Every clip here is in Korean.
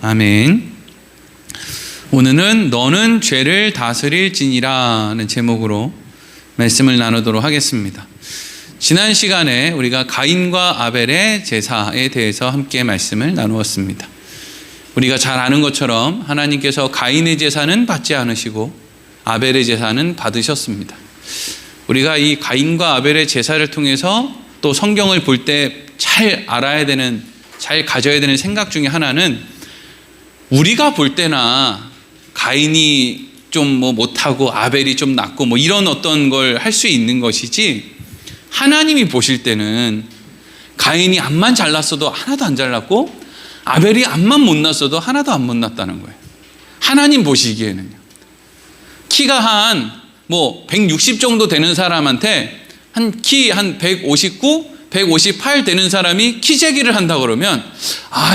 아멘. 오늘은 너는 죄를 다스릴지니라는 제목으로 말씀을 나누도록 하겠습니다. 지난 시간에 우리가 가인과 아벨의 제사에 대해서 함께 말씀을 나누었습니다. 우리가 잘 아는 것처럼 하나님께서 가인의 제사는 받지 않으시고 아벨의 제사는 받으셨습니다. 우리가 이 가인과 아벨의 제사를 통해서 또 성경을 볼 때 잘 알아야 되는, 잘 가져야 되는 생각 중에 하나는, 우리가 볼 때나 가인이 좀 못하고 아벨이 좀 낫고 이런 어떤 걸 할 수 있는 것이지, 하나님이 보실 때는 가인이 앞만 잘났어도 하나도 안 잘났고 아벨이 앞만 못 났어도 하나도 안 못 났다는 거예요. 하나님 보시기에는요. 키가 한 160 정도 되는 사람한테 키 159, 158 되는 사람이 키 재기를 한다 그러면,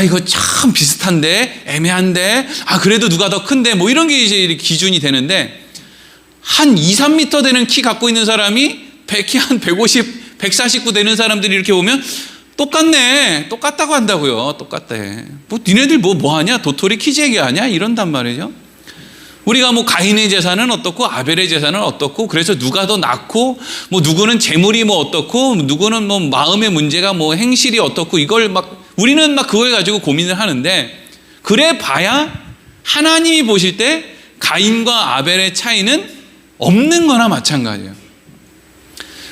이거 참 비슷한데 애매한데 그래도 누가 더 큰데 이런 게 이제 기준이 되는데, 한 2, 3m 되는 키 갖고 있는 사람이 키 한 150, 149 되는 사람들이 이렇게 보면 똑같네, 똑같다고 한다고요. 똑같대. 니네들 뭐 하냐, 도토리 키 재기 하냐, 이런단 말이죠. 우리가 가인의 제사는 어떻고 아벨의 제사는 어떻고, 그래서 누가 더 낫고 누구는 재물이 어떻고 누구는 마음의 문제가 행실이 어떻고, 이걸 우리는 그걸 가지고 고민을 하는데, 그래 봐야 하나님이 보실 때 가인과 아벨의 차이는 없는 거나 마찬가지예요.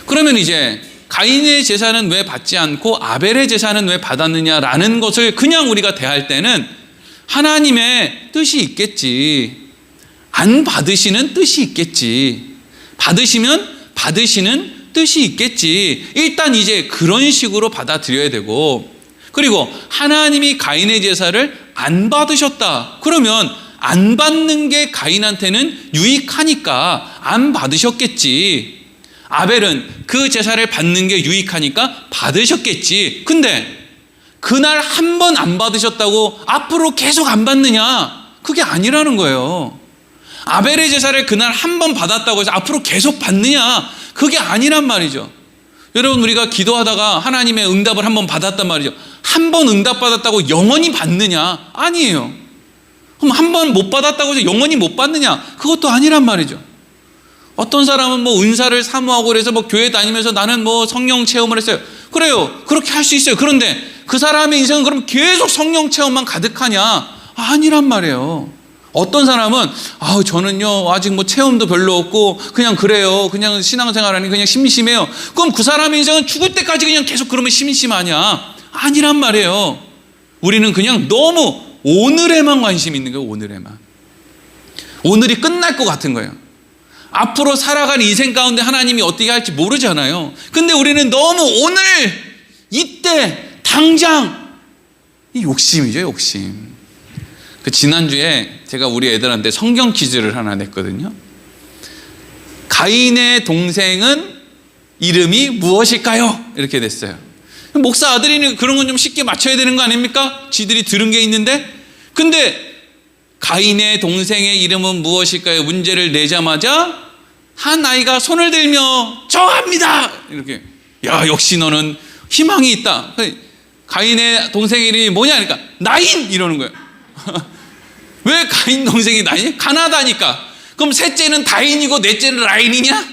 그러면 이제 가인의 제사는 왜 받지 않고 아벨의 제사는 왜 받았느냐라는 것을 그냥 우리가 대할 때는, 하나님의 뜻이 있겠지, 안 받으시는 뜻이 있겠지, 받으시면 받으시는 뜻이 있겠지, 일단 이제 그런 식으로 받아들여야 되고, 그리고 하나님이 가인의 제사를 안 받으셨다 그러면 안 받는 게 가인한테는 유익하니까 안 받으셨겠지, 아벨은 그 제사를 받는 게 유익하니까 받으셨겠지. 근데 그날 한 번 안 받으셨다고 앞으로 계속 안 받느냐? 그게 아니라는 거예요. 아벨의 제사를 그날 한 번 받았다고 해서 앞으로 계속 받느냐? 그게 아니란 말이죠. 여러분, 우리가 기도하다가 하나님의 응답을 한 번 받았단 말이죠. 한 번 응답받았다고 영원히 받느냐? 아니에요. 그럼 한 번 못 받았다고 해서 영원히 못 받느냐? 그것도 아니란 말이죠. 어떤 사람은 은사를 사모하고 그래서 교회 다니면서 나는 성령 체험을 했어요. 그래요. 그렇게 할 수 있어요. 그런데 그 사람의 인생은 그럼 계속 성령 체험만 가득하냐? 아니란 말이에요. 어떤 사람은 저는요 아직 체험도 별로 없고 그냥 그래요, 그냥 신앙생활하니 그냥 심심해요. 그럼 그 사람의 인생은 죽을 때까지 그냥 계속 그러면 심심하냐? 아니란 말이에요. 우리는 그냥 너무 오늘에만 관심 있는 거예요. 오늘에만. 오늘이 끝날 것 같은 거예요. 앞으로 살아갈 인생 가운데 하나님이 어떻게 할지 모르잖아요. 근데 우리는 너무 오늘, 이때, 당장, 이 욕심이죠, 욕심. 지난주에 제가 우리 애들한테 성경 퀴즈를 하나 냈거든요. 가인의 동생은 이름이 무엇일까요? 이렇게 됐어요. 목사 아들이니 그런 건 좀 쉽게 맞춰야 되는 거 아닙니까? 지들이 들은 게 있는데. 근데 가인의 동생의 이름은 무엇일까요? 문제를 내자마자 한 아이가 손을 들며 정합니다! 이렇게. 야, 역시 너는 희망이 있다. 가인의 동생의 이름이 뭐냐? 그러니까 나인! 이러는 거예요. 왜 가인 동생이 나인이야? 가나다니까. 그럼 셋째는 다인이고 넷째는 라인이냐?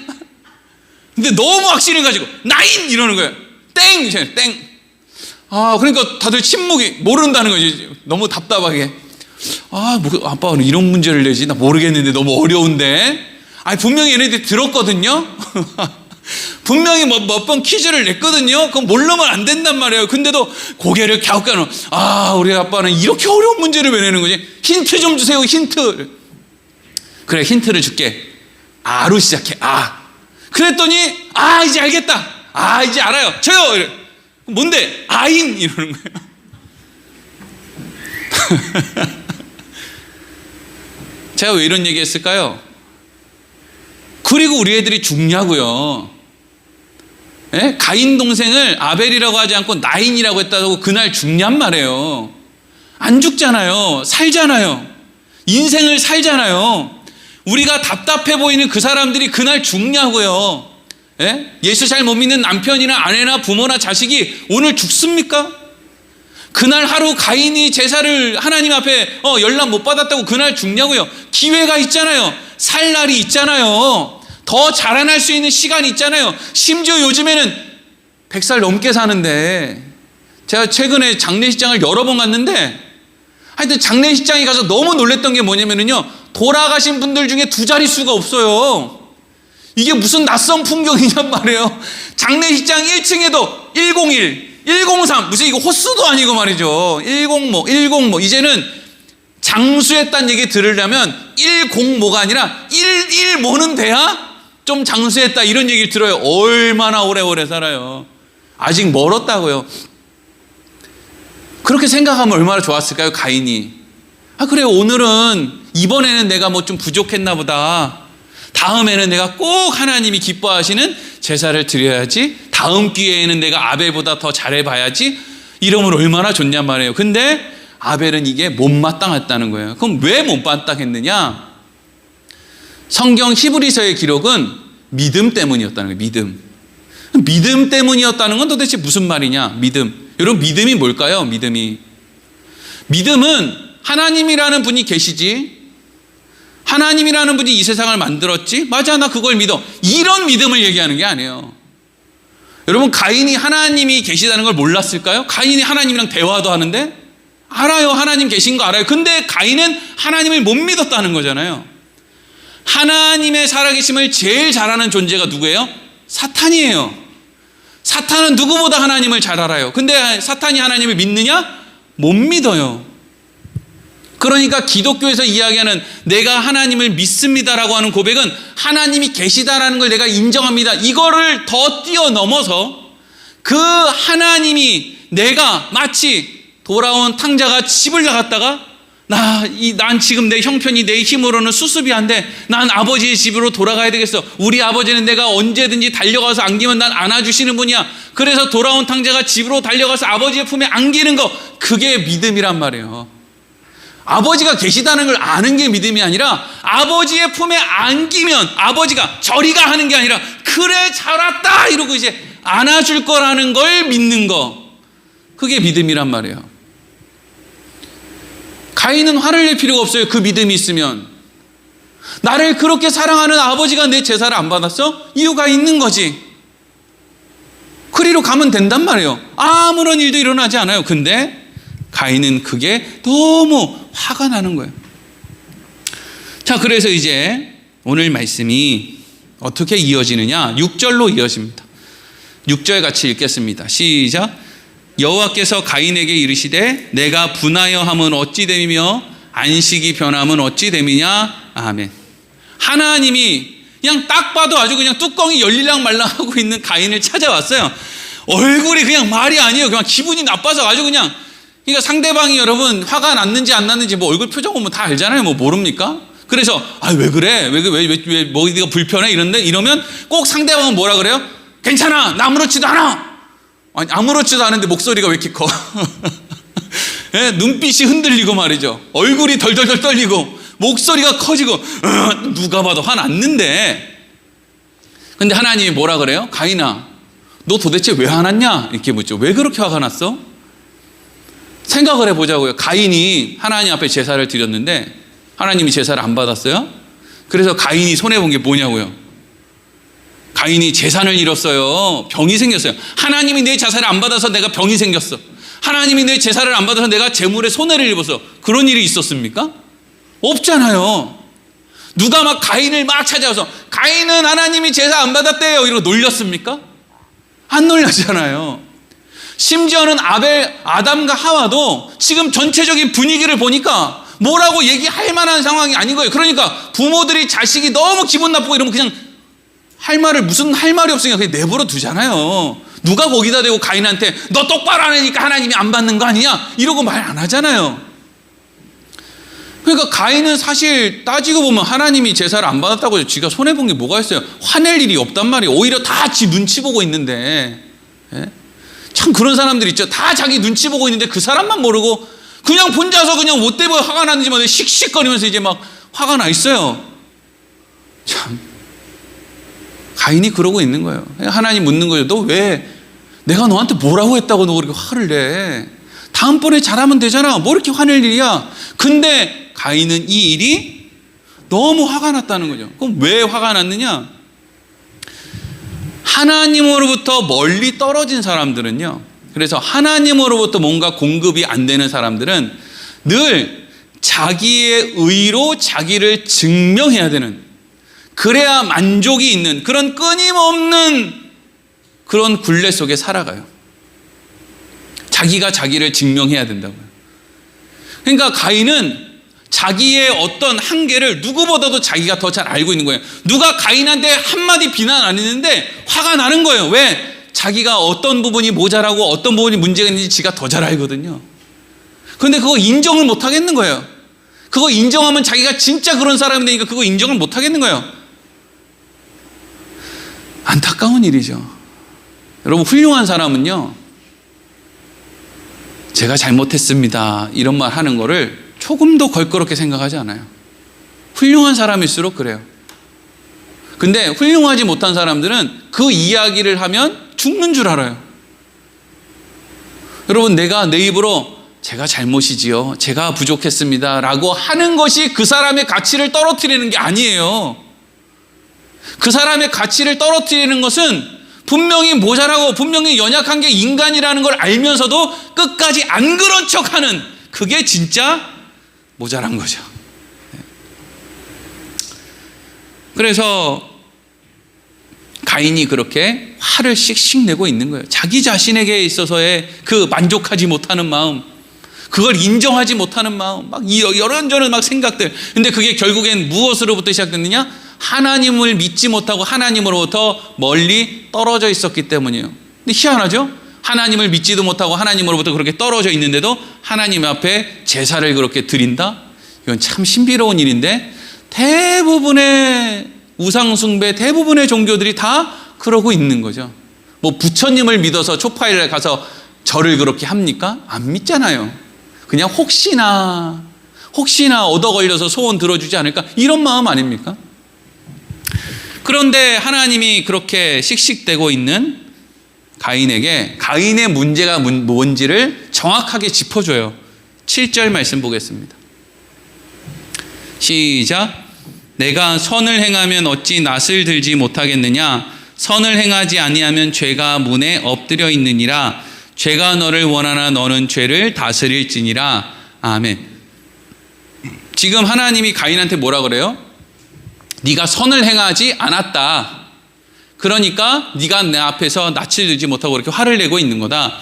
근데 너무 확신을 가지고 나인! 이러는 거예요. 땡! 땡! 그러니까 다들 침묵이, 모른다는 거지. 너무 답답하게. 아빠가 이런 문제를 내지? 나 모르겠는데 너무 어려운데? 분명히 얘네들이 들었거든요? 분명히 몇 번 퀴즈를 냈거든요? 그럼 모르면 안 된단 말이에요. 근데도 고개를 갸웃가는, 우리 아빠는 이렇게 어려운 문제를 왜 내는 거지? 힌트 좀 주세요, 힌트. 그래, 힌트를 줄게. 아로 시작해, 그랬더니, 이제 알겠다. 이제 알아요. 저요! 이래. 뭔데? 아인! 이러는 거예요. 제가 왜 이런 얘기 했을까요? 그리고 우리 애들이 죽냐고요. 가인 동생을 아벨이라고 하지 않고 나인이라고 했다고 그날 죽냔 말이에요. 안 죽잖아요. 살잖아요. 인생을 살잖아요. 우리가 답답해 보이는 그 사람들이 그날 죽냐고요. 예수 잘 못 믿는 남편이나 아내나 부모나 자식이 오늘 죽습니까? 그날 하루 가인이 제사를 하나님 앞에 연락 못 받았다고 그날 죽냐고요? 기회가 있잖아요. 살 날이 있잖아요. 더 자라날 수 있는 시간이 있잖아요. 심지어 요즘에는 100살 넘게 사는데, 제가 최근에 장례식장을 여러 번 갔는데 하여튼 장례식장에 가서 너무 놀랬던 게 뭐냐면요, 돌아가신 분들 중에 2자릿수가 없어요. 이게 무슨 낯선 풍경이냔 말이에요. 장례식장 1층에도 101, 103, 무슨 이거 호수도 아니고 말이죠. 105, 이제는 장수했다는 얘기 들으려면 105가 아니라 115는 돼야 좀 장수했다 이런 얘기를 들어요. 얼마나 오래오래 살아요. 아직 멀었다고요. 그렇게 생각하면 얼마나 좋았을까요, 가인이? 그래요, 오늘은, 이번에는 내가 뭐 좀 부족했나 보다. 다음에는 내가 꼭 하나님이 기뻐하시는 제사를 드려야지. 다음 기회에는 내가 아벨보다 더 잘해봐야지. 이러면 얼마나 좋냔 말이에요. 근데 아벨은 이게 못마땅했다는 거예요. 그럼 왜 못마땅했느냐? 성경 히브리서의 기록은 믿음 때문이었다는 거예요. 믿음 때문이었다는 건 도대체 무슨 말이냐? 믿음. 여러분, 믿음이 뭘까요? 믿음은 하나님이라는 분이 계시지, 하나님이라는 분이 이 세상을 만들었지, 맞아, 나 그걸 믿어, 이런 믿음을 얘기하는 게 아니에요. 여러분, 가인이 하나님이 계시다는 걸 몰랐을까요? 가인이 하나님이랑 대화도 하는데 알아요. 하나님 계신 거 알아요. 근데 가인은 하나님을 못 믿었다는 거잖아요. 하나님의 살아계심을 제일 잘 아는 존재가 누구예요? 사탄이에요. 사탄은 누구보다 하나님을 잘 알아요. 근데 사탄이 하나님을 믿느냐? 못 믿어요. 그러니까 기독교에서 이야기하는 내가 하나님을 믿습니다라고 하는 고백은 하나님이 계시다라는 걸 내가 인정합니다, 이거를 더 뛰어넘어서 그 하나님이, 내가 마치 돌아온 탕자가 집을 나갔다가 난 지금 내 형편이 내 힘으로는 수습이 안 돼, 난 아버지의 집으로 돌아가야 되겠어, 우리 아버지는 내가 언제든지 달려가서 안기면 난 안아주시는 분이야, 그래서 돌아온 탕자가 집으로 달려가서 아버지의 품에 안기는 거, 그게 믿음이란 말이에요. 아버지가 계시다는 걸 아는 게 믿음이 아니라 아버지의 품에 안기면 아버지가 저리가 하는 게 아니라 그래 잘 왔다 이러고 이제 안아줄 거라는 걸 믿는 거, 그게 믿음이란 말이에요. 가인은 화를 낼 필요가 없어요. 그 믿음이 있으면. 나를 그렇게 사랑하는 아버지가 내 제사를 안 받았어? 이유가 있는 거지. 그리로 가면 된단 말이에요. 아무런 일도 일어나지 않아요. 근데 가인은 그게 너무 화가 나는 거예요. 자, 그래서 이제 오늘 말씀이 어떻게 이어지느냐? 6절로 이어집니다. 6절 같이 읽겠습니다. 시작. 여호와께서 가인에게 이르시되 내가 분하여 함은 어찌 됨이며 안식이 변함은 어찌 됨이냐. 아멘. 하나님이 그냥 딱 봐도 아주 그냥 뚜껑이 열릴랑 말랑 하고 있는 가인을 찾아왔어요. 얼굴이 그냥 말이 아니에요. 그냥 기분이 나빠서 아주 그냥, 그러니까 상대방이 여러분 화가 났는지 안 났는지 뭐 얼굴 표정 보면 다 알잖아요. 뭐 모릅니까? 그래서 왜 그래? 왜 뭐 네가 불편해? 이러면 꼭 상대방은 뭐라 그래요? 괜찮아, 나 아무렇지도 않아. 아니, 아무렇지도 않은데 목소리가 왜 이렇게 커? 예? 눈빛이 흔들리고 말이죠. 얼굴이 덜덜덜 떨리고 목소리가 커지고 누가 봐도 화났는데, 근데 하나님이 뭐라 그래요? 가인아, 너 도대체 왜 화났냐? 이렇게 묻죠. 왜 그렇게 화가 났어? 생각을 해보자고요. 가인이 하나님 앞에 제사를 드렸는데 하나님이 제사를 안 받았어요. 그래서 가인이 손해본 게 뭐냐고요. 가인이 재산을 잃었어요. 병이 생겼어요. 하나님이 내 제사를 안 받아서 내가 병이 생겼어. 하나님이 내 제사를 안 받아서 내가 재물에 손해를 입었어. 그런 일이 있었습니까? 없잖아요. 누가 막 가인을 막 찾아와서 가인은 하나님이 제사 안 받았대요 이러고 놀렸습니까? 안 놀렸잖아요. 심지어는 아담과 하와도 지금 전체적인 분위기를 보니까 뭐라고 얘기할 만한 상황이 아닌 거예요. 그러니까 부모들이 자식이 너무 기분 나쁘고 이러면 그냥 무슨 할 말이 없으니까 그냥 내버려 두잖아요. 누가 거기다 대고 가인한테 너 똑바로 안 하니까 하나님이 안 받는 거 아니냐 이러고 말 안 하잖아요. 그러니까 가인은 사실 따지고 보면 하나님이 제사를 안 받았다고 해서 지가 손해본 게 뭐가 있어요. 화낼 일이 없단 말이에요. 오히려 다 지 눈치 보고 있는데, 예? 참 그런 사람들 있죠. 다 자기 눈치 보고 있는데 그 사람만 모르고 그냥 혼자서 그냥 못 대고 화가 나는지 막 씩씩거리면서 이제 막 화가 나 있어요. 참 가인이 그러고 있는 거예요. 하나님 묻는 거예요. 너 왜 내가 너한테 뭐라고 했다고 너 그렇게 화를 내? 다음번에 잘하면 되잖아. 뭐 이렇게 화낼 일이야. 근데 가인은 이 일이 너무 화가 났다는 거죠. 그럼 왜 화가 났느냐? 하나님으로부터 멀리 떨어진 사람들은요, 그래서 하나님으로부터 뭔가 공급이 안 되는 사람들은 늘 자기의 의로 자기를 증명해야 되는, 그래야 만족이 있는 그런 끊임없는 그런 굴레 속에 살아가요. 자기가 자기를 증명해야 된다고요. 그러니까 가인은 자기의 어떤 한계를 누구보다도 자기가 더 잘 알고 있는 거예요. 누가 가인한테 한마디 비난 안 했는데 화가 나는 거예요. 왜? 자기가 어떤 부분이 모자라고 어떤 부분이 문제가 있는지 지가 더 잘 알거든요. 그런데 그거 인정을 못 하겠는 거예요. 그거 인정하면 자기가 진짜 그런 사람이 되니까 그거 인정을 못 하겠는 거예요. 안타까운 일이죠. 여러분, 훌륭한 사람은요, 제가 잘못했습니다 이런 말 하는 거를 조금도 걸거롭게 생각하지 않아요. 훌륭한 사람일수록 그래요. 근데 훌륭하지 못한 사람들은 그 이야기를 하면 죽는 줄 알아요. 여러분, 내가 내 입으로 제가 잘못이지요, 제가 부족했습니다 라고 하는 것이 그 사람의 가치를 떨어뜨리는 게 아니에요. 그 사람의 가치를 떨어뜨리는 것은 분명히 모자라고 분명히 연약한 게 인간이라는 걸 알면서도 끝까지 안 그런 척하는, 그게 진짜 모자란 거죠. 그래서 가인이 그렇게 화를 씩씩 내고 있는 거예요. 자기 자신에게 있어서의 그 만족하지 못하는 마음, 그걸 인정하지 못하는 마음, 막 이런저런 막 생각들. 근데 그게 결국엔 무엇으로부터 시작됐느냐? 하나님을 믿지 못하고 하나님으로부터 멀리 떨어져 있었기 때문이에요. 근데 희한하죠? 하나님을 믿지도 못하고 하나님으로부터 그렇게 떨어져 있는데도 하나님 앞에 제사를 그렇게 드린다? 이건 참 신비로운 일인데, 대부분의 우상숭배, 대부분의 종교들이 다 그러고 있는 거죠. 뭐 부처님을 믿어서 초파일에 가서 절을 그렇게 합니까? 안 믿잖아요. 그냥 혹시나 얻어 걸려서 소원 들어주지 않을까, 이런 마음 아닙니까? 그런데 하나님이 그렇게 씩씩대고 있는 가인에게 가인의 문제가 뭔지를 정확하게 짚어줘요. 7절 말씀 보겠습니다. 시작. 내가 선을 행하면 어찌 낯을 들지 못하겠느냐? 선을 행하지 아니하면 죄가 문에 엎드려 있느니라. 죄가 너를 원하나 너는 죄를 다스릴지니라. 아멘. 지금 하나님이 가인한테 뭐라 그래요? 네가 선을 행하지 않았다. 그러니까 네가 내 앞에서 낯을 들지 못하고 이렇게 화를 내고 있는 거다.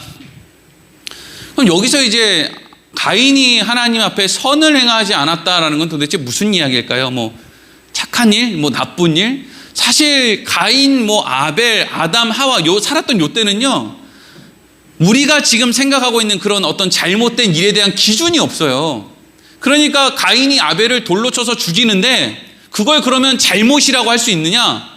그럼 여기서 이제 가인이 하나님 앞에 선을 행하지 않았다라는 건 도대체 무슨 이야기일까요? 뭐 착한 일, 뭐 나쁜 일. 사실 가인, 뭐 아벨, 아담, 하와 살았던 요 때는요, 우리가 지금 생각하고 있는 그런 어떤 잘못된 일에 대한 기준이 없어요. 그러니까 가인이 아벨을 돌로 쳐서 죽이는데 그걸 그러면 잘못이라고 할 수 있느냐?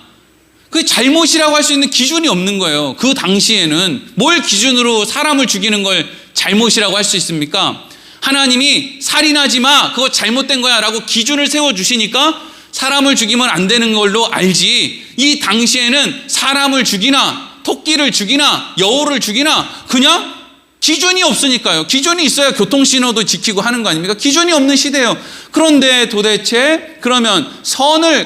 그 잘못이라고 할 수 있는 기준이 없는 거예요. 그 당시에는 뭘 기준으로 사람을 죽이는 걸 잘못이라고 할 수 있습니까? 하나님이 살인하지 마, 그거 잘못된 거야 라고 기준을 세워주시니까 사람을 죽이면 안 되는 걸로 알지, 이 당시에는 사람을 죽이나 토끼를 죽이나 여우를 죽이나 그냥 기준이 없으니까요. 기준이 있어야 교통신호도 지키고 하는 거 아닙니까? 기준이 없는 시대예요. 그런데 도대체 그러면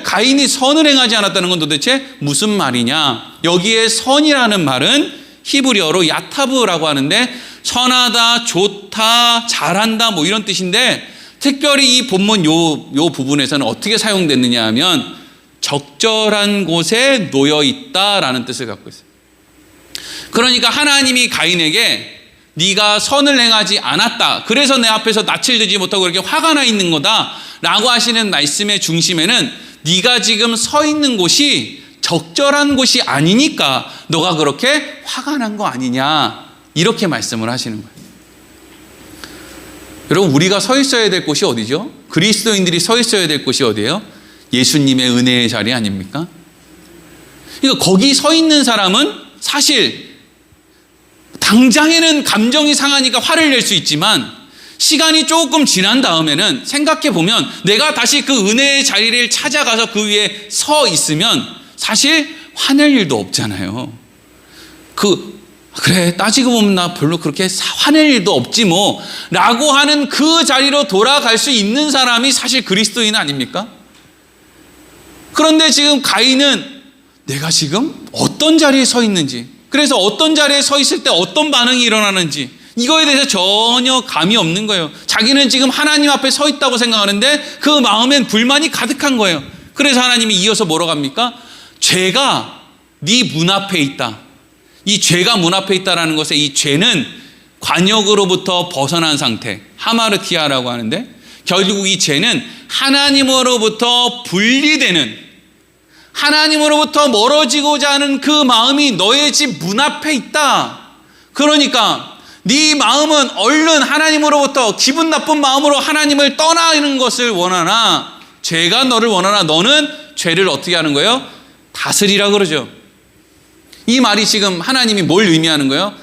가인이 선을 행하지 않았다는 건 도대체 무슨 말이냐? 여기에 선이라는 말은 히브리어로 야타브라고 하는데, 선하다, 좋다, 잘한다 뭐 이런 뜻인데, 특별히 이 본문 요 부분에서는 어떻게 사용됐느냐 하면 적절한 곳에 놓여 있다라는 뜻을 갖고 있어요. 그러니까 하나님이 가인에게 네가 선을 행하지 않았다, 그래서 내 앞에서 낯을 들지 못하고 이렇게 화가 나 있는 거다 라고 하시는 말씀의 중심에는 네가 지금 서 있는 곳이 적절한 곳이 아니니까 너가 그렇게 화가 난 거 아니냐, 이렇게 말씀을 하시는 거예요. 여러분, 우리가 서 있어야 될 곳이 어디죠? 그리스도인들이 서 있어야 될 곳이 어디예요? 예수님의 은혜의 자리 아닙니까? 그러니까 거기 서 있는 사람은 사실 당장에는 감정이 상하니까 화를 낼 수 있지만, 시간이 조금 지난 다음에는 생각해 보면 내가 다시 그 은혜의 자리를 찾아가서 그 위에 서 있으면 사실 화낼 일도 없잖아요. 그 그래, 따지고 보면 나 별로 그렇게 화낼 일도 없지 뭐 라고 하는 그 자리로 돌아갈 수 있는 사람이 사실 그리스도인 아닙니까? 그런데 지금 가인은 내가 지금 어떤 자리에 서 있는지, 그래서 어떤 자리에 서 있을 때 어떤 반응이 일어나는지 이거에 대해서 전혀 감이 없는 거예요. 자기는 지금 하나님 앞에 서 있다고 생각하는데 그 마음엔 불만이 가득한 거예요. 그래서 하나님이 이어서 뭐라고 합니까? 죄가 네 문 앞에 있다. 이 죄가 문 앞에 있다라는 것에 이 죄는 관역으로부터 벗어난 상태, 하마르티아라고 하는데, 결국 이 죄는 하나님으로부터 분리되는, 하나님으로부터 멀어지고자 하는 그 마음이 너의 집 문 앞에 있다. 그러니까 네 마음은 얼른 하나님으로부터 기분 나쁜 마음으로 하나님을 떠나는 것을 원하나, 죄가 너를 원하나 너는 죄를 어떻게 하는 거예요? 다스리라 그러죠. 이 말이 지금 하나님이 뭘 의미하는 거예요?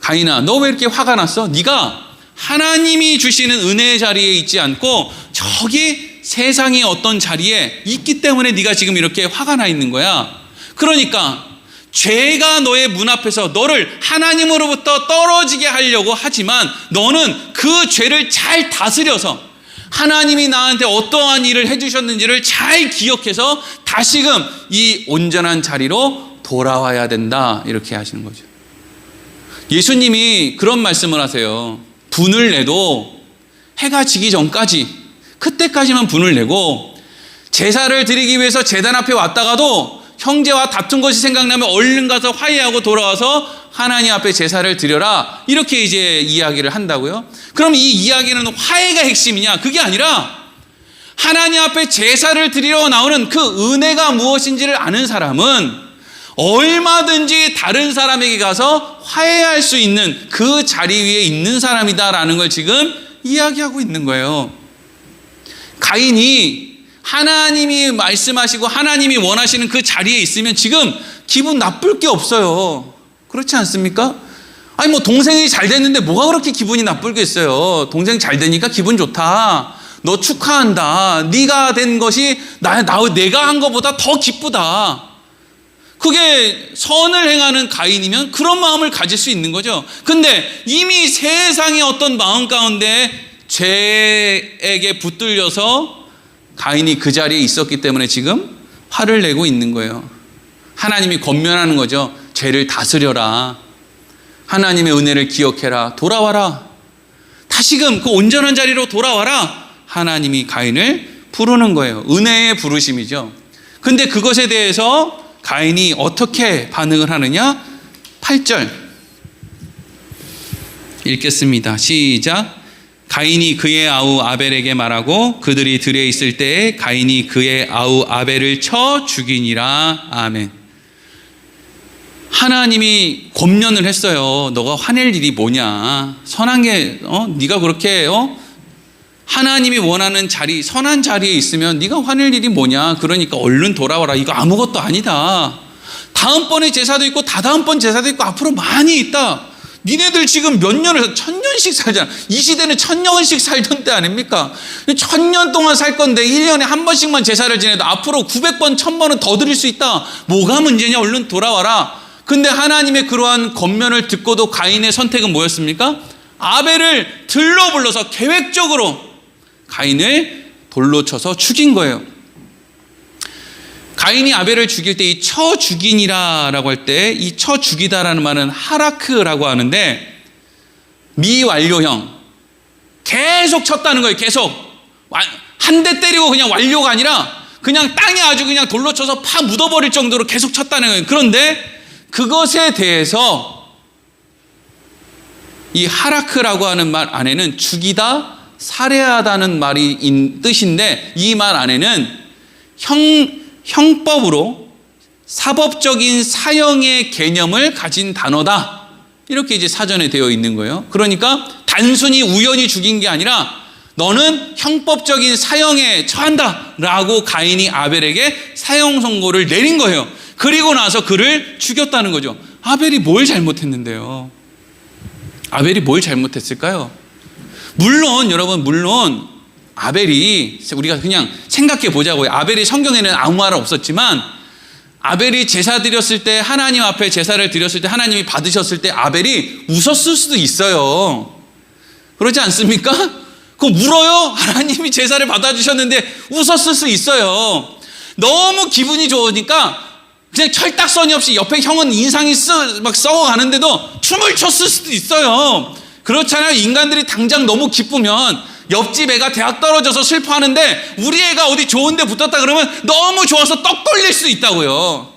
가인아, 너 왜 이렇게 화가 났어? 네가 하나님이 주시는 은혜의 자리에 있지 않고 저기 세상의 어떤 자리에 있기 때문에 네가 지금 이렇게 화가 나 있는 거야. 그러니까 죄가 너의 문 앞에서 너를 하나님으로부터 떨어지게 하려고 하지만 너는 그 죄를 잘 다스려서 하나님이 나한테 어떠한 일을 해주셨는지를 잘 기억해서 다시금 이 온전한 자리로 돌아와야 된다, 이렇게 하시는 거죠. 예수님이 그런 말씀을 하세요. 분을 내도 해가 지기 전까지, 그때까지만 분을 내고, 제사를 드리기 위해서 제단 앞에 왔다가도 형제와 다툰 것이 생각나면 얼른 가서 화해하고 돌아와서 하나님 앞에 제사를 드려라, 이렇게 이제 이야기를 한다고요. 그럼 이 이야기는 화해가 핵심이냐? 그게 아니라 하나님 앞에 제사를 드리러 나오는 그 은혜가 무엇인지를 아는 사람은 얼마든지 다른 사람에게 가서 화해할 수 있는 그 자리 위에 있는 사람이다라는 걸 지금 이야기하고 있는 거예요. 가인이 하나님이 말씀하시고 하나님이 원하시는 그 자리에 있으면 지금 기분 나쁠 게 없어요. 그렇지 않습니까? 아니 뭐 동생이 잘 됐는데 뭐가 그렇게 기분이 나쁠겠어요. 동생 잘 되니까 기분 좋다. 너 축하한다. 네가 된 것이 내가 한 것보다 더 기쁘다. 그게 선을 행하는 가인이면 그런 마음을 가질 수 있는 거죠. 근데 이미 세상의 어떤 마음 가운데 죄에게 붙들려서 가인이 그 자리에 있었기 때문에 지금 화를 내고 있는 거예요. 하나님이 권면하는 거죠. 죄를 다스려라. 하나님의 은혜를 기억해라. 돌아와라. 다시금 그 온전한 자리로 돌아와라. 하나님이 가인을 부르는 거예요. 은혜의 부르심이죠. 근데 그것에 대해서 가인이 어떻게 반응을 하느냐? 8절 읽겠습니다. 시작. 가인이 그의 아우 아벨에게 말하고 그들이 들에 있을 때에 가인이 그의 아우 아벨을 쳐 죽이니라. 아멘. 하나님이 권면을 했어요. 너가 화낼 일이 뭐냐? 선한 게 네가 그렇게 하나님이 원하는 자리, 선한 자리에 있으면 네가 화낼 일이 뭐냐? 그러니까 얼른 돌아와라. 이거 아무것도 아니다. 다음번에 제사도 있고 다다음번 제사도 있고 앞으로 많이 있다. 니네들 지금 몇 년을 1000년씩 살잖아. 이 시대는 1000년씩 살던 때 아닙니까? 1000년 동안 살 건데 1년에 한 번씩만 제사를 지내도 앞으로 900번, 1000번은 더 드릴 수 있다. 뭐가 문제냐? 얼른 돌아와라. 근데 하나님의 그러한 권면을 듣고도 가인의 선택은 뭐였습니까? 아벨을 들러 불러서 계획적으로 가인을 돌로 쳐서 죽인 거예요. 가인이 아벨을 죽일 때 이 쳐 죽이니라라고 할 때 이 쳐 죽이다라는 말은 하라크라고 하는데 미완료형, 계속 쳤다는 거예요. 계속 한 대 때리고 그냥 완료가 아니라 그냥 땅에 아주 그냥 돌로 쳐서 파 묻어버릴 정도로 계속 쳤다는 거예요. 그런데 그것에 대해서 이 하라크라고 하는 말 안에는 죽이다, 살해하다는 말이 뜻인데 이 말 안에는 형법으로 사법적인 사형의 개념을 가진 단어다. 이렇게 이제 사전에 되어 있는 거예요. 그러니까 단순히 우연히 죽인 게 아니라 너는 형법적인 사형에 처한다 라고 가인이 아벨에게 사형 선고를 내린 거예요. 그리고 나서 그를 죽였다는 거죠. 아벨이 뭘 잘못했는데요? 아벨이 뭘 잘못했을까요? 물론 여러분, 물론 아벨이, 우리가 그냥 생각해 보자고요. 아벨이 성경에는 아무 말 없었지만 아벨이 제사 드렸을 때, 하나님 앞에 제사를 드렸을 때 하나님이 받으셨을 때 아벨이 웃었을 수도 있어요. 그렇지 않습니까? 그거 울어요? 하나님이 제사를 받아주셨는데 웃었을 수 있어요. 너무 기분이 좋으니까 그냥 철딱서니 없이 옆에 형은 인상이 막 썩어가는데도 춤을 췄을 수도 있어요. 그렇잖아요. 인간들이 당장 너무 기쁘면 옆집 애가 대학 떨어져서 슬퍼하는데 우리 애가 어디 좋은 데 붙었다 그러면 너무 좋아서 떡 돌릴 수 있다고요.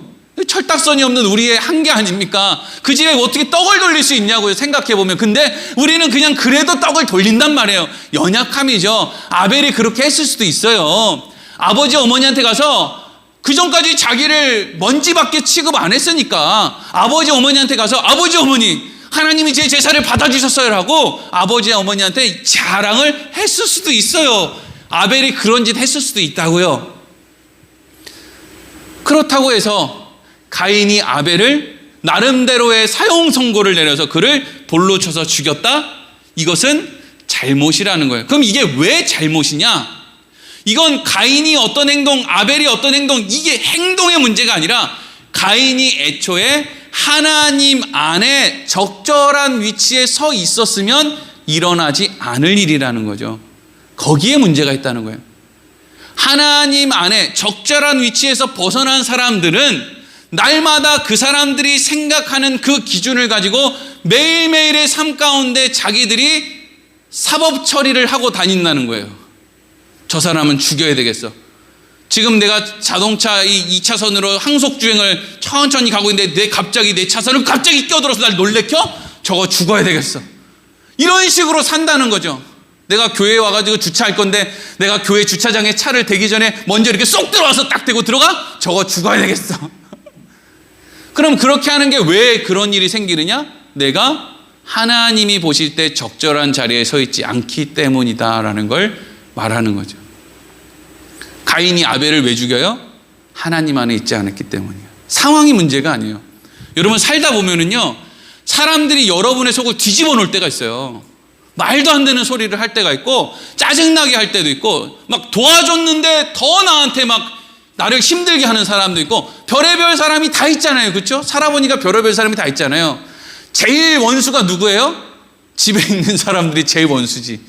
철딱서니 없는 우리의 한계 아닙니까? 그 집에 어떻게 떡을 돌릴 수 있냐고요, 생각해보면. 근데 우리는 그냥 그래도 떡을 돌린단 말이에요. 연약함이죠. 아벨이 그렇게 했을 수도 있어요. 아버지 어머니한테 가서 그 전까지 자기를 먼지밖에 취급 안 했으니까 아버지 어머니한테 가서 아버지 어머니 하나님이 제 제사를 받아주셨어요 라고 아버지 어머니한테 자랑을 했을 수도 있어요. 아벨이 그런 짓 했을 수도 있다고요. 그렇다고 해서 가인이 아벨을 나름대로의 사형 선고를 내려서 그를 돌로 쳐서 죽였다? 이것은 잘못이라는 거예요. 그럼 이게 왜 잘못이냐? 이건 가인이 어떤 행동, 아벨이 어떤 행동, 이게 행동의 문제가 아니라 가인이 애초에 하나님 안에 적절한 위치에 서 있었으면 일어나지 않을 일이라는 거죠. 거기에 문제가 있다는 거예요. 하나님 안에 적절한 위치에서 벗어난 사람들은 날마다 그 사람들이 생각하는 그 기준을 가지고 매일매일의 삶 가운데 자기들이 사법 처리를 하고 다닌다는 거예요. 저 사람은 죽여야 되겠어. 지금 내가 자동차 2차선으로 항속주행을 천천히 가고 있는데 갑자기 내 차선을 갑자기 끼어들어서 날 놀래켜? 저거 죽어야 되겠어. 이런 식으로 산다는 거죠. 내가 교회에 와가지고 주차할 건데 내가 교회 주차장에 차를 대기 전에 먼저 이렇게 쏙 들어와서 딱 대고 들어가? 저거 죽어야 되겠어. 그럼 그렇게 하는 게 왜 그런 일이 생기느냐? 내가 하나님이 보실 때 적절한 자리에 서 있지 않기 때문이다라는 걸 말하는 거죠. 가인이 아벨을 왜 죽여요? 하나님 안에 있지 않았기 때문이에요. 상황이 문제가 아니에요. 여러분 살다 보면은요, 사람들이 여러분의 속을 뒤집어 놓을 때가 있어요. 말도 안 되는 소리를 할 때가 있고 짜증나게 할 때도 있고 막 도와줬는데 더 나한테 막 나를 힘들게 하는 사람도 있고 별의별 사람이 다 있잖아요. 그렇죠? 살아보니까 별의별 사람이 다 있잖아요. 제일 원수가 누구예요? 집에 있는 사람들이 제일 원수지.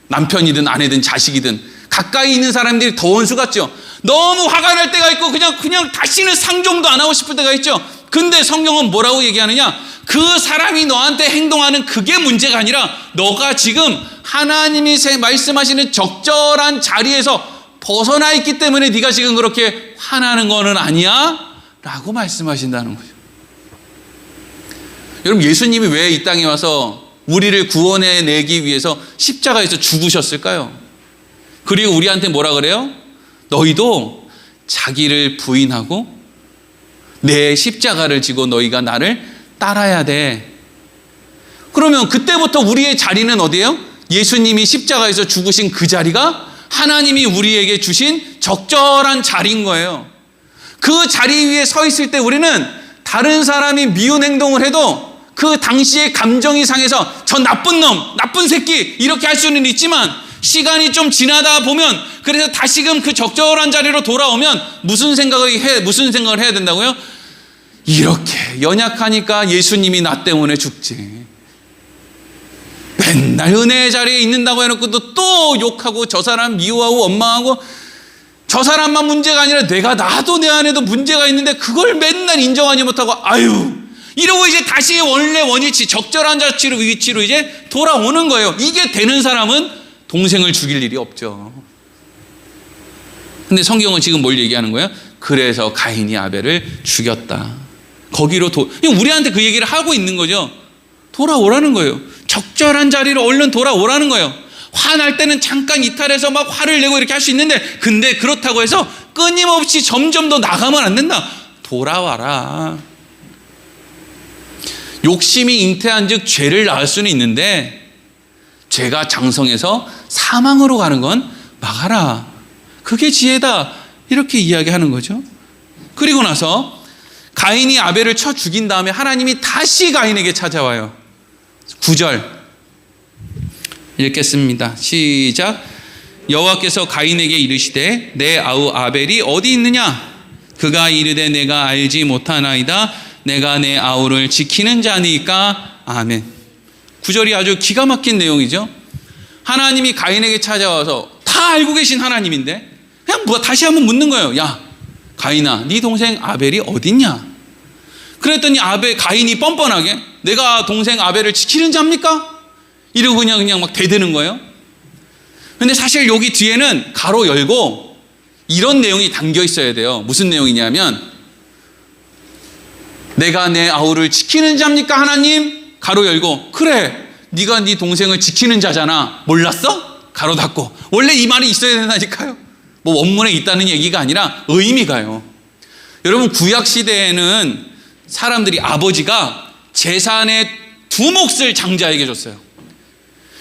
남편이든 아내든 자식이든 가까이 있는 사람들이 더 원수 같죠. 너무 화가 날 때가 있고 그냥 다시는 상종도 안 하고 싶을 때가 있죠. 근데 성경은 뭐라고 얘기하느냐? 그 사람이 너한테 행동하는 그게 문제가 아니라 너가 지금 하나님이 말씀하시는 적절한 자리에서 벗어나 있기 때문에 네가 지금 그렇게 화나는 거는 아니야? 라고 말씀하신다는 거죠. 여러분, 예수님이 왜 이 땅에 와서 우리를 구원해내기 위해서 십자가에서 죽으셨을까요? 그리고 우리한테 뭐라 그래요? 너희도 자기를 부인하고 내 십자가를 지고 너희가 나를 따라야 돼. 그러면 그때부터 우리의 자리는 어디예요? 예수님이 십자가에서 죽으신 그 자리가 하나님이 우리에게 주신 적절한 자리인 거예요. 그 자리 위에 서 있을 때 우리는 다른 사람이 미운 행동을 해도 그 당시의 감정이 상해서 저 나쁜 놈, 나쁜 새끼 이렇게 할 수는 있지만 시간이 좀 지나다 보면 그래서 다시금 그 적절한 자리로 돌아오면 무슨 생각을 해야 된다고요? 이렇게 연약하니까 예수님이 나 때문에 죽지. 맨날 은혜의 자리에 있는다고 해놓고 또 욕하고 저 사람 미워하고 원망하고 저 사람만 문제가 아니라 나도 내 안에도 문제가 있는데 그걸 맨날 인정하지 못하고 아유 이러고 이제 다시 원래 원위치 적절한 위치로 이제 돌아오는 거예요. 이게 되는 사람은 동생을 죽일 일이 없죠. 근데 성경은 지금 뭘 얘기하는 거예요? 그래서 가인이 아벨을 죽였다. 거기로 우리한테 그 얘기를 하고 있는 거죠. 돌아오라는 거예요. 적절한 자리로 얼른 돌아오라는 거예요. 화날 때는 잠깐 이탈해서 막 화를 내고 이렇게 할 수 있는데 근데 그렇다고 해서 끊임없이 점점 더 나가면 안 된다. 돌아와라. 욕심이 잉태한 즉 죄를 낳을 수는 있는데 죄가 장성해서 사망으로 가는 건 막아라. 그게 지혜다. 이렇게 이야기하는 거죠. 그리고 나서 가인이 아벨을 쳐 죽인 다음에 하나님이 다시 가인에게 찾아와요. 9절 읽겠습니다. 시작. 여호와께서 가인에게 이르시되 내 아우 아벨이 어디 있느냐? 그가 이르되 내가 알지 못하나이다. 내가 내 아우를 지키는 자니까. 아멘. 구절이 아주 기가 막힌 내용이죠. 하나님이 가인에게 찾아와서 다 알고 계신 하나님인데 그냥 다시 한번 묻는 거예요. 야, 가인아, 네 동생 아벨이 어딨냐? 그랬더니 가인이 뻔뻔하게 내가 동생 아벨을 지키는 자입니까? 이러고 그냥 막 대드는 거예요. 근데 사실 여기 뒤에는 가로 열고 이런 내용이 담겨 있어야 돼요. 무슨 내용이냐면 내가 내 아우를 지키는 자입니까 하나님? 가로 열고 그래, 네가 네 동생을 지키는 자잖아. 몰랐어? 가로 닫고. 원래 이 말이 있어야 된다니까요. 뭐 원문에 있다는 얘기가 아니라 의미가요. 여러분, 구약 시대에는 사람들이 아버지가 재산의 2몫을 장자에게 줬어요.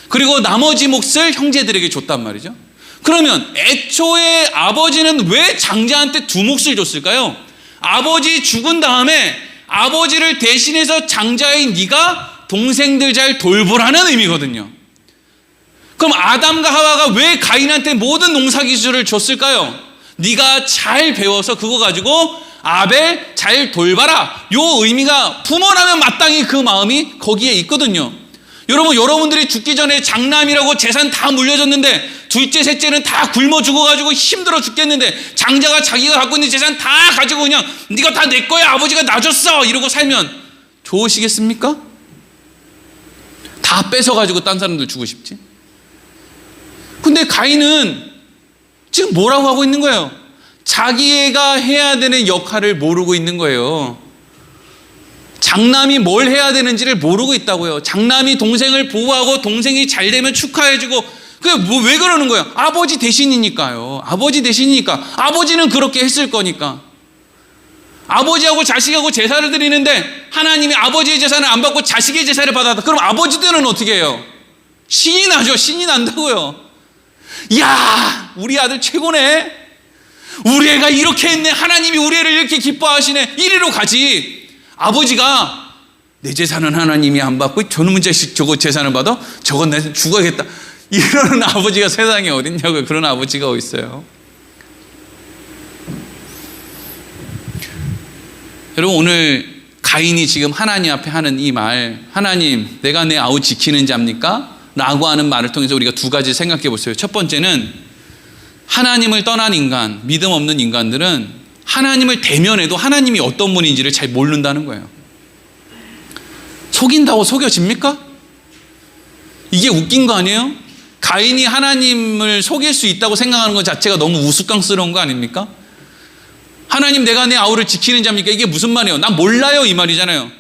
그리고 나머지 몫을 형제들에게 줬단 말이죠. 그러면 애초에 아버지는 왜 장자한테 2몫을 줬을까요? 아버지 죽은 다음에 아버지를 대신해서 장자인 네가 동생들 잘 돌보라는 의미거든요. 그럼 아담과 하와가 왜 가인한테 모든 농사 기술을 줬을까요? 네가 잘 배워서 그거 가지고 아벨 잘 돌봐라. 요 의미가 부모라면 마땅히 그 마음이 거기에 있거든요. 여러분들이 죽기 전에 장남이라고 재산 다 물려줬는데 둘째, 셋째는 다 굶어 죽어가지고 힘들어 죽겠는데 장자가 자기가 갖고 있는 재산 다 가지고 그냥 네가 다 내 거야, 아버지가 놔줬어 이러고 살면 좋으시겠습니까? 다 뺏어가지고 딴 사람들 주고 싶지. 근데 가인은 지금 뭐라고 하고 있는 거예요? 자기가 해야 되는 역할을 모르고 있는 거예요. 장남이 뭘 해야 되는지를 모르고 있다고요. 장남이 동생을 보호하고 동생이 잘 되면 축하해주고, 왜 그러는 거예요? 아버지 대신이니까요. 아버지 대신이니까. 아버지는 그렇게 했을 거니까. 아버지하고 자식하고 제사를 드리는데 하나님이 아버지의 제사를 안 받고 자식의 제사를 받았다. 그럼 아버지들은 어떻게 해요? 신이 나죠. 신이 난다고요. 이야, 우리 아들 최고네. 우리 애가 이렇게 했네. 하나님이 우리 애를 이렇게 기뻐하시네. 이리로 가지. 아버지가 내 재산은 하나님이 안 받고 저놈의 자식 저거 재산을 받아? 저건 내 죽어야겠다. 이러는 아버지가 세상에 어딨냐고요. 그런 아버지가 어디 있어요. 여러분, 오늘 가인이 지금 하나님 앞에 하는 이 말, 하나님 내가 내 아우 지키는 자입니까? 라고 하는 말을 통해서 우리가 두 가지 생각해 보세요. 첫 번째는 하나님을 떠난 인간, 믿음 없는 인간들은 하나님을 대면해도 하나님이 어떤 분인지를 잘 모른다는 거예요. 속인다고 속여집니까? 이게 웃긴 거 아니에요? 가인이 하나님을 속일 수 있다고 생각하는 것 자체가 너무 우스꽝스러운 거 아닙니까? 하나님 내가 내 아우를 지키는 자입니까? 이게 무슨 말이에요? 난 몰라요 이 말이잖아요.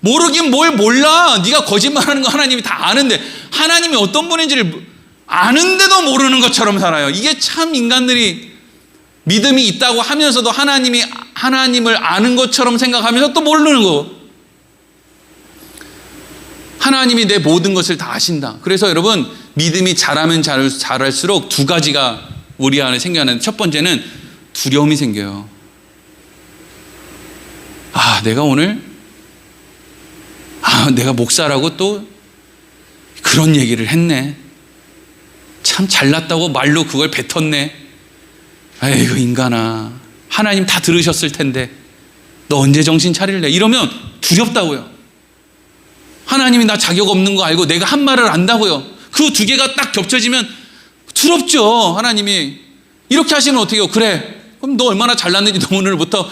모르긴 뭘 몰라. 네가 거짓말하는 거 하나님이 다 아는데, 하나님이 어떤 분인지를 아는데도 모르는 것처럼 살아요. 이게 참 인간들이 믿음이 있다고 하면서도 하나님을 아는 것처럼 생각하면서 또 모르는 거. 하나님이 내 모든 것을 다 아신다. 그래서 여러분, 믿음이 자라면 자랄수록 두 가지가 우리 안에 생겨나는데, 첫 번째는 두려움이 생겨요. 내가 오늘 내가 목사라고 또 그런 얘기를 했네. 참 잘났다고 말로 그걸 뱉었네. 아이고 인간아, 하나님 다 들으셨을 텐데 너 언제 정신 차릴래? 이러면 두렵다고요. 하나님이 나 자격 없는 거 알고 내가 한 말을 안다고요. 그 두 개가 딱 겹쳐지면 두렵죠. 하나님이 이렇게 하시면 어떻게 해요? 그래, 그럼 너 얼마나 잘났는지 너 오늘부터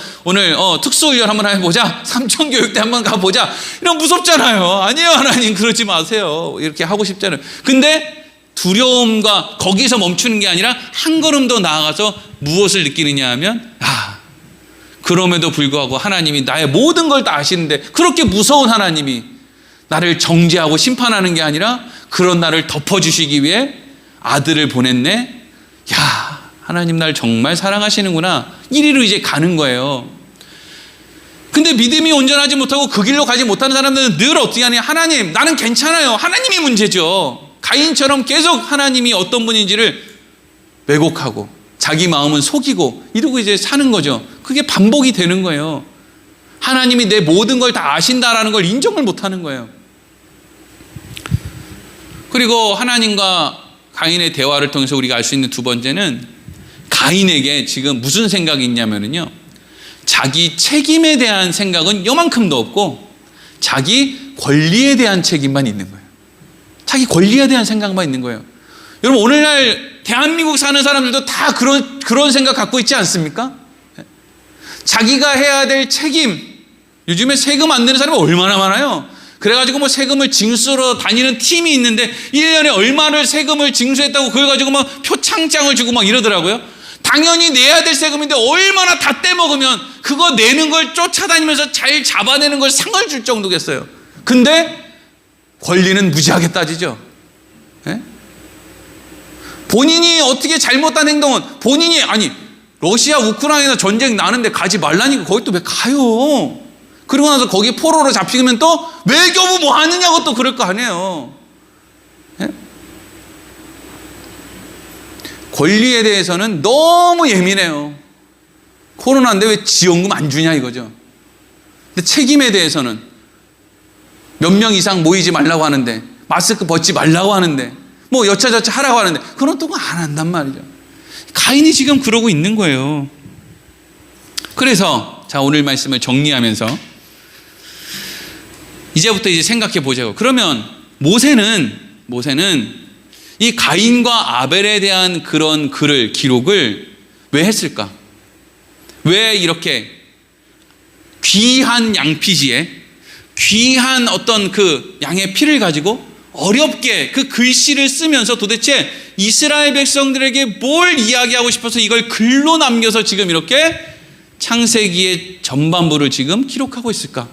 특수훈련 한번 해보자. 삼천교육대 한번 가보자. 이런 무섭잖아요. 아니에요, 하나님 그러지 마세요. 이렇게 하고 싶잖아요. 근데 두려움과 거기서 멈추는 게 아니라 한 걸음 더 나아가서 무엇을 느끼느냐 하면 그럼에도 불구하고 하나님이 나의 모든 걸 다 아시는데, 그렇게 무서운 하나님이 나를 정죄하고 심판하는 게 아니라 그런 나를 덮어주시기 위해 아들을 보냈네. 하나님 날 정말 사랑하시는구나. 이리로 이제 가는 거예요. 근데 믿음이 온전하지 못하고 그 길로 가지 못하는 사람들은 늘 어떻게 하냐? 하나님 나는 괜찮아요. 하나님이 문제죠. 가인처럼 계속 하나님이 어떤 분인지를 왜곡하고 자기 마음은 속이고 이러고 이제 사는 거죠. 그게 반복이 되는 거예요. 하나님이 내 모든 걸 다 아신다라는 걸 인정을 못하는 거예요. 그리고 하나님과 가인의 대화를 통해서 우리가 알 수 있는 두 번째는, 가인에게 지금 무슨 생각이 있냐면요, 자기 책임에 대한 생각은 요만큼도 없고 자기 권리에 대한 책임만 있는 거예요. 자기 권리에 대한 생각만 있는 거예요. 여러분, 오늘날 대한민국 사는 사람들도 다 그런 생각 갖고 있지 않습니까? 자기가 해야 될 책임. 요즘에 세금 안 내는 사람이 얼마나 많아요. 그래가지고 뭐 세금을 징수로 다니는 팀이 있는데 1년에 얼마를 세금을 징수했다고 그걸 가지고 막 표창장을 주고 막 이러더라고요. 당연히 내야 될 세금인데 얼마나 다 떼먹으면 그거 내는 걸 쫓아다니면서 잘 잡아내는 걸 상을 줄 정도겠어요. 근데 권리는 무지하게 따지죠. 예? 본인이 어떻게 잘못한 행동은 본인이, 아니 러시아 우크라이나 전쟁 나는데 가지 말라니까 거기 또 왜 가요? 그러고 나서 거기 포로로 잡히면 또 외교부 뭐 하느냐고 또 그럴 거 아니에요. 예? 권리에 대해서는 너무 예민해요. 코로나인데 왜 지원금 안 주냐 이거죠. 근데 책임에 대해서는 몇 명 이상 모이지 말라고 하는데, 마스크 벗지 말라고 하는데, 뭐 여차저차 하라고 하는데 그런 또 안 한단 말이죠. 가인이 지금 그러고 있는 거예요. 그래서 자, 오늘 말씀을 정리하면서 이제부터 이제 생각해 보자고. 그러면 모세는 이 가인과 아벨에 대한 그런 글을, 기록을 왜 했을까? 왜 이렇게 귀한 양피지에 귀한 어떤 그 양의 피를 가지고 어렵게 그 글씨를 쓰면서 도대체 이스라엘 백성들에게 뭘 이야기하고 싶어서 이걸 글로 남겨서 지금 이렇게 창세기의 전반부를 지금 기록하고 있을까?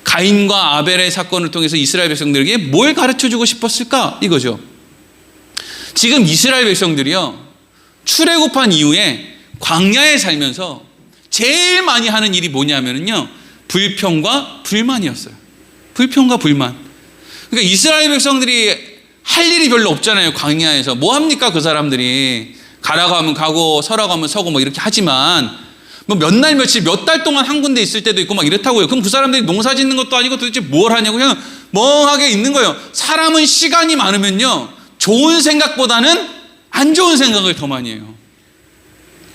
가인과 아벨의 사건을 통해서 이스라엘 백성들에게 뭘 가르쳐주고 싶었을까? 이거죠. 지금 이스라엘 백성들이요, 출애굽한 이후에 광야에 살면서 제일 많이 하는 일이 뭐냐면요, 불평과 불만이었어요. 불평과 불만. 그러니까 이스라엘 백성들이 할 일이 별로 없잖아요. 광야에서 뭐 합니까? 그 사람들이 가라고 하면 가고 서라고 하면 서고 뭐 이렇게 하지만 뭐 몇 날 며칠 몇 달 동안 한 군데 있을 때도 있고 막 이렇다고요. 그럼 그 사람들이 농사 짓는 것도 아니고 도대체 뭘 하냐고 그냥 멍하게 있는 거예요. 사람은 시간이 많으면요, 좋은 생각보다는 안 좋은 생각을 더 많이 해요.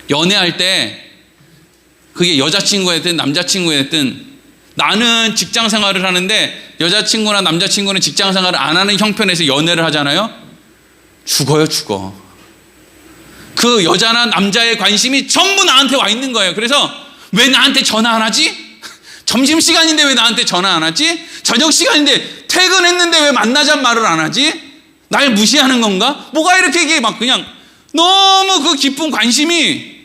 연애할 때 그게 여자친구가 됐든 남자친구가 됐든, 나는 직장 생활을 하는데 여자친구나 남자친구는 직장 생활을 안 하는 형편에서 연애를 하잖아요. 죽어요, 죽어. 그 여자나 남자의 관심이 전부 나한테 와 있는 거예요. 그래서 왜 나한테 전화 안 하지? 점심시간인데 왜 나한테 전화 안 하지? 저녁시간인데 퇴근했는데 왜 만나자는 말을 안 하지? 날 무시하는 건가? 뭐가 이렇게 이게 막 그냥 너무 그 깊은 관심이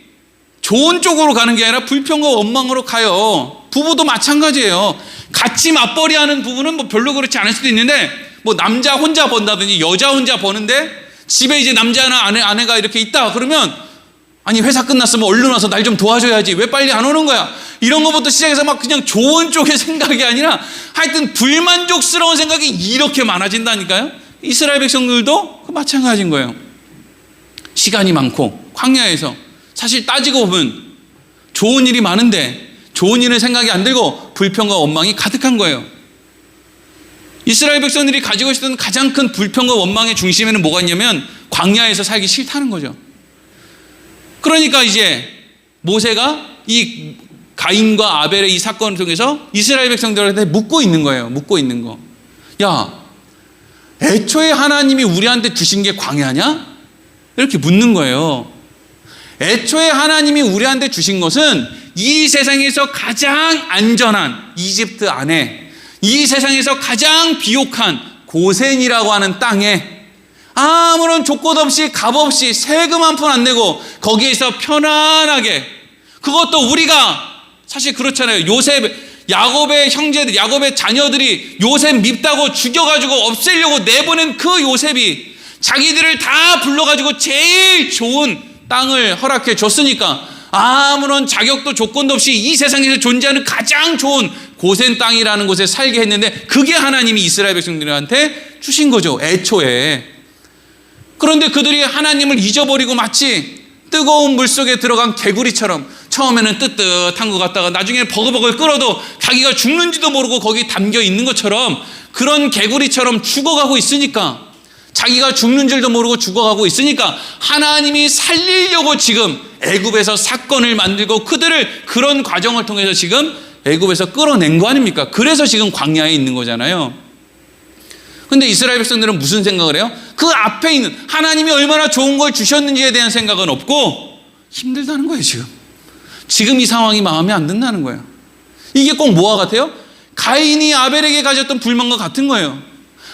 좋은 쪽으로 가는 게 아니라 불평과 원망으로 가요. 부부도 마찬가지예요. 같이 맞벌이 하는 부부는 뭐 별로 그렇지 않을 수도 있는데, 뭐 남자 혼자 번다든지 여자 혼자 버는데 집에 이제 남자나 아내가 이렇게 있다 그러면, 아니 회사 끝났으면 얼른 와서 날 좀 도와줘야지, 왜 빨리 안 오는 거야, 이런 것부터 시작해서 막 그냥 좋은 쪽의 생각이 아니라 하여튼 불만족스러운 생각이 이렇게 많아진다니까요. 이스라엘 백성들도 마찬가지인 거예요. 시간이 많고 광야에서 사실 따지고 보면 좋은 일이 많은데 좋은 일은 생각이 안 들고 불평과 원망이 가득한 거예요. 이스라엘 백성들이 가지고 있었던 가장 큰 불평과 원망의 중심에는 뭐가 있냐면 광야에서 살기 싫다는 거죠. 그러니까 이제 모세가 이 가인과 아벨의 이 사건을 통해서 이스라엘 백성들한테 묻고 있는 거예요. 묻고 있는 거. 야, 애초에 하나님이 우리한테 주신 게 광야냐? 이렇게 묻는 거예요. 애초에 하나님이 우리한테 주신 것은 이 세상에서 가장 안전한 이집트 안에, 이 세상에서 가장 비옥한 고센이라고 하는 땅에 아무런 조건 없이 값 없이 세금 한 푼 안 내고 거기에서 편안하게, 그것도 우리가 사실 그렇잖아요. 야곱의 형제들, 야곱의 자녀들이 요셉 밉다고 죽여가지고 없애려고 내보낸 그 요셉이 자기들을 다 불러가지고 제일 좋은 땅을 허락해 줬으니까 아무런 자격도 조건도 없이 이 세상에서 존재하는 가장 좋은 고센 땅이라는 곳에 살게 했는데, 그게 하나님이 이스라엘 백성들한테 주신 거죠, 애초에. 그런데 그들이 하나님을 잊어버리고 마치 뜨거운 물속에 들어간 개구리처럼 처음에는 뜨뜻한 것 같다가 나중에 버글버글 끓어도 자기가 죽는지도 모르고 거기 담겨 있는 것처럼, 그런 개구리처럼 죽어가고 있으니까 자기가 죽는 줄도 모르고 죽어가고 있으니까 하나님이 살리려고 지금 애굽에서 사건을 만들고 그들을 그런 과정을 통해서 지금 애굽에서 끌어낸 거 아닙니까? 그래서 지금 광야에 있는 거잖아요. 근데 이스라엘 백성들은 무슨 생각을 해요? 그 앞에 있는 하나님이 얼마나 좋은 걸 주셨는지에 대한 생각은 없고 힘들다는 거예요. 지금 이 상황이 마음에 안 든다는 거예요. 이게 꼭 뭐와 같아요? 가인이 아벨에게 가졌던 불만과 같은 거예요.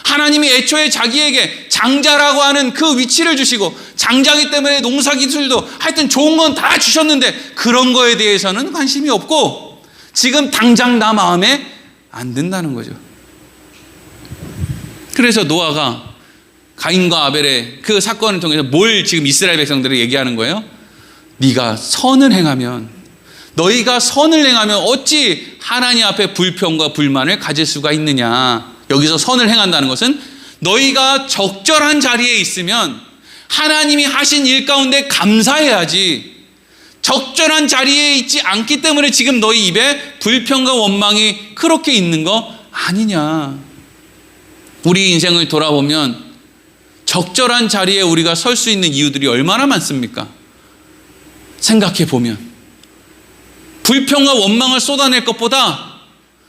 하나님이 애초에 자기에게 장자라고 하는 그 위치를 주시고 장자기 때문에 농사기술도 하여튼 좋은 건 다 주셨는데 그런 거에 대해서는 관심이 없고 지금 당장 나 마음에 안 든다는 거죠. 그래서 노아가 가인과 아벨의 그 사건을 통해서 뭘 지금 이스라엘 백성들을 얘기하는 거예요? 네가 선을 행하면 너희가 선을 행하면 어찌 하나님 앞에 불평과 불만을 가질 수가 있느냐. 여기서 선을 행한다는 것은 너희가 적절한 자리에 있으면 하나님이 하신 일 가운데 감사해야지 적절한 자리에 있지 않기 때문에 지금 너희 입에 불평과 원망이 그렇게 있는 거 아니냐. 우리 인생을 돌아보면 적절한 자리에 우리가 설 수 있는 이유들이 얼마나 많습니까? 생각해 보면 불평과 원망을 쏟아낼 것보다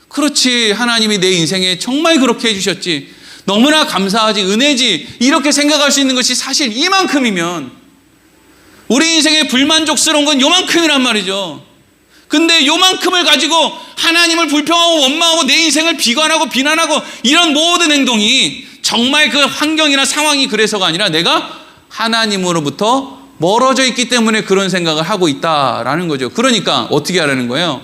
그렇지 하나님이 내 인생에 정말 그렇게 해주셨지 너무나 감사하지 은혜지 이렇게 생각할 수 있는 것이 사실 이만큼이면 우리 인생에 불만족스러운 건 요만큼이란 말이죠. 근데 요만큼을 가지고 하나님을 불평하고 원망하고 내 인생을 비관하고 비난하고 이런 모든 행동이 정말 그 환경이나 상황이 그래서가 아니라 내가 하나님으로부터 멀어져 있기 때문에 그런 생각을 하고 있다라는 거죠. 그러니까 어떻게 하라는 거예요?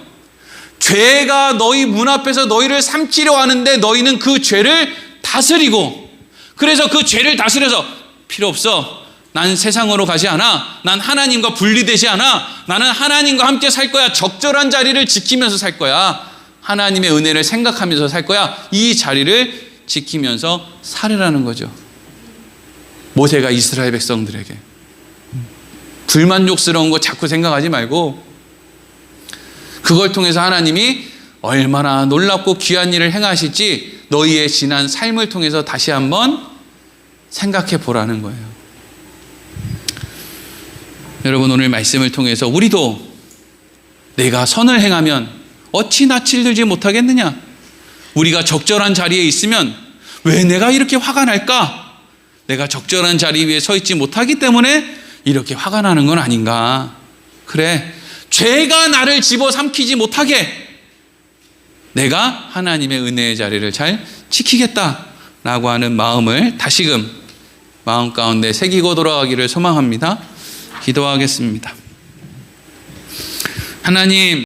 죄가 너희 문 앞에서 너희를 삼키려 하는데 너희는 그 죄를 다스리고 그래서 그 죄를 다스려서 필요 없어. 난 세상으로 가지 않아. 난 하나님과 분리되지 않아. 나는 하나님과 함께 살 거야. 적절한 자리를 지키면서 살 거야. 하나님의 은혜를 생각하면서 살 거야. 이 자리를 지키면서 살으라는 거죠. 모세가 이스라엘 백성들에게 불만족스러운 거 자꾸 생각하지 말고 그걸 통해서 하나님이 얼마나 놀랍고 귀한 일을 행하실지 너희의 지난 삶을 통해서 다시 한번 생각해 보라는 거예요. 여러분 오늘 말씀을 통해서 우리도 내가 선을 행하면 어찌 낯을 들지 못하겠느냐. 우리가 적절한 자리에 있으면 왜 내가 이렇게 화가 날까? 내가 적절한 자리 위에 서 있지 못하기 때문에 이렇게 화가 나는 건 아닌가. 그래 죄가 나를 집어삼키지 못하게 내가 하나님의 은혜의 자리를 잘 지키겠다라고 하는 마음을 다시금 마음 가운데 새기고 돌아가기를 소망합니다. 기도하겠습니다. 하나님